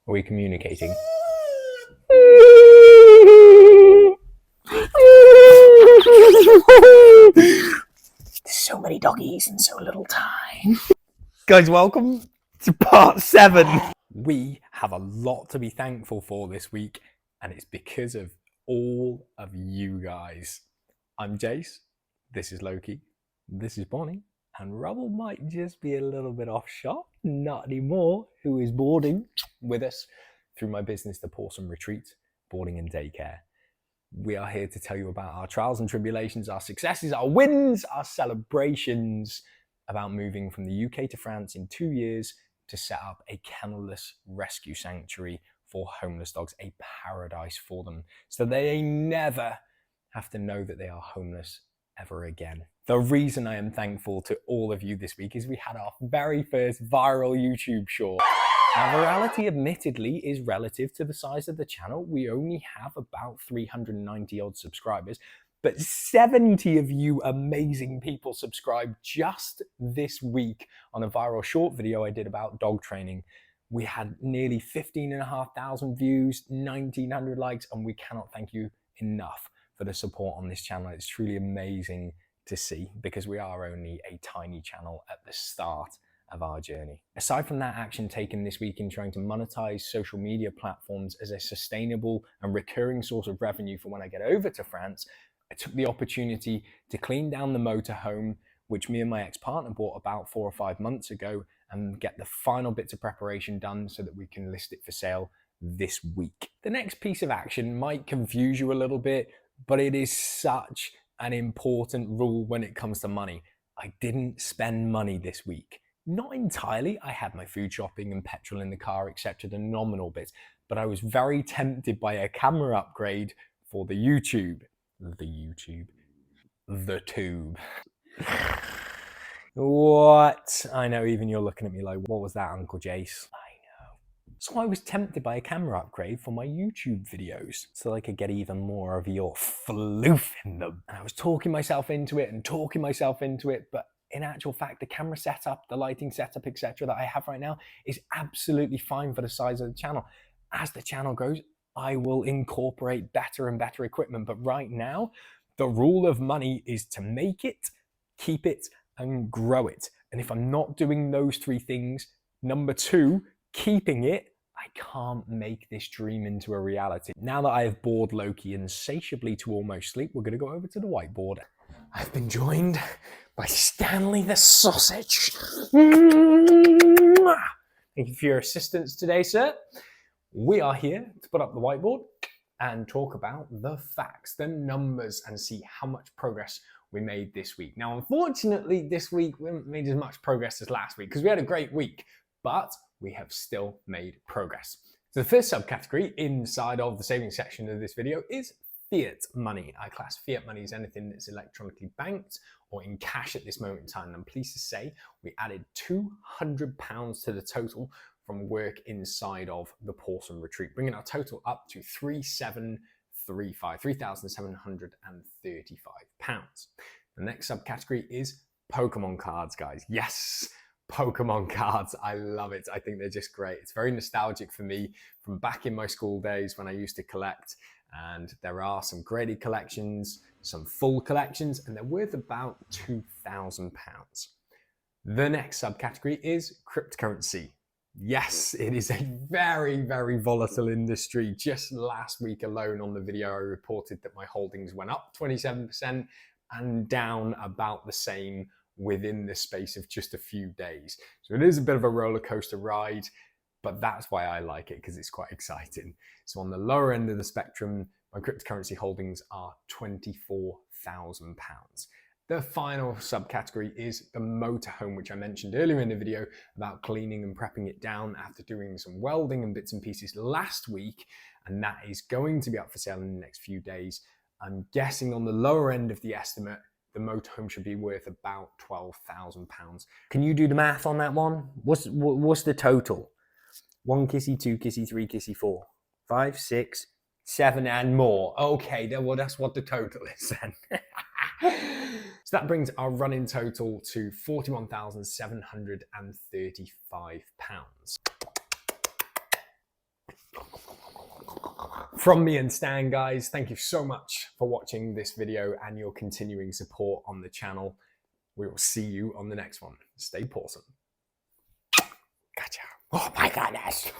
Are we communicating? So many doggies in so little time. Guys, welcome to part 7. We have a lot to be thankful for this week, and it's because of all of you guys. I'm Jace, this is Loki, this is Bonnie, and Rubble might just be a little bit off shot, not anymore, who is boarding with us through my business, the Pawsome Retreat, boarding and daycare. We are here to tell you about our trials and tribulations, our successes, our wins, our celebrations, about moving from the UK to France in 2 years to set up a kennelless rescue sanctuary for homeless dogs, a paradise for them, so they never have to know that they are homeless ever again. The reason I am thankful to all of you this week is we had our very first viral YouTube short. Now, virality admittedly is relative to the size of the channel. We only have about 390 odd subscribers, but 70 of you amazing people subscribed just this week on a viral short video I did about dog training. We had nearly 15,500 views, 1,900 likes, and we cannot thank you enough for the support on this channel. It's truly amazing to see, because we are only a tiny channel at the start of our journey. Aside from that action taken this week in trying to monetize social media platforms as a sustainable and recurring source of revenue for when I get over to France, I took the opportunity to clean down the motorhome, which me and my ex-partner bought about 4 or 5 months ago, and get the final bits of preparation done so that we can list it for sale this week. The next piece of action might confuse you a little bit, but it is such an important rule when it comes to money. I didn't spend money this week. Not entirely. I had my food shopping and petrol in the car, etc., the nominal bits, but I was very tempted by a camera upgrade for the YouTube. The tube. What? I know, even you're looking at me like, what was that, Uncle Jace? I know. So I was tempted by a camera upgrade for my YouTube videos so I could get even more of your floof in them. And I was talking myself into it, but in actual fact, the camera setup, the lighting setup, etc. that I have right now is absolutely fine for the size of the channel. As the channel grows, I will incorporate better and better equipment. But right now, the rule of money is to make it, keep it, and grow it. And if I'm not doing those 3 things, number 2, keeping it, I can't make this dream into a reality. Now that I have bored Loki insatiably to almost sleep, we're going to go over to the whiteboard. I've been joined by Stanley the Sausage. Thank you for your assistance today, sir. We are here to put up the whiteboard and talk about the facts, the numbers, and see how much progress we made this week. Now, unfortunately, this week we haven't made as much progress as last week because we had a great week, but we have still made progress. So the first subcategory inside of the savings section of this video is fiat money. I class fiat money as anything that's electronically banked or in cash at this moment in time. And I'm pleased to say we added £200 to the total from work inside of the Pawsome Retreat, bringing our total up to £3,735. The next subcategory is Pokemon cards, guys. Yes, Pokemon cards. I love it. I think they're just great. It's very nostalgic for me from back in my school days when I used to collect. And there are some graded collections, some full collections, and they're worth about £2,000. The next subcategory is cryptocurrency. Yes, it is a very, very volatile industry. Just last week alone on the video, I reported that my holdings went up 27% and down about the same within the space of just a few days. So it is a bit of a roller coaster ride, but that's why I like it, because it's quite exciting. So on the lower end of the spectrum, my cryptocurrency holdings are £24,000. The final subcategory is the motorhome, which I mentioned earlier in the video about cleaning and prepping it down after doing some welding and bits and pieces last week. And that is going to be up for sale in the next few days. I'm guessing on the lower end of the estimate, the motorhome should be worth about £12,000. Can you do the math on that one? What's the total? 1 kissy, 2 kissy, 3 kissy, 4, 5, 6, 7 and more. Okay, well, that's what the total is then. So that brings our running total to £41,735. From me and Stan, guys, thank you so much for watching this video and your continuing support on the channel. We will see you on the next one. Stay awesome. Gotcha. Oh my goodness.